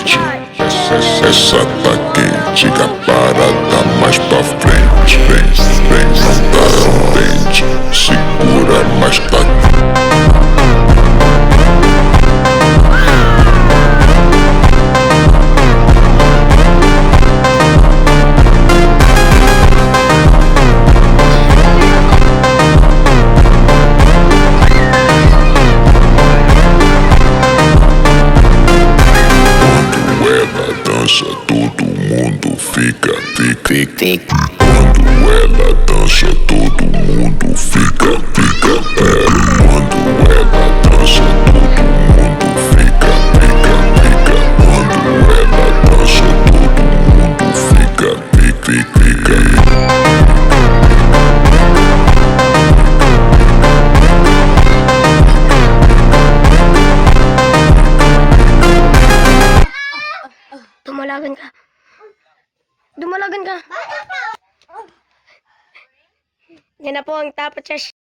quente. Essa tá quente, a parada mais pra frente. Vem, não tá contente, segura mais tá dança, todo mundo fica. Quando ela dança, todo mundo fica. Quando ela dança, todo mundo fica. Quando ela dança, todo mundo fica. Dumalagan ka. Dumalagan ka. Yan na po ang top chest.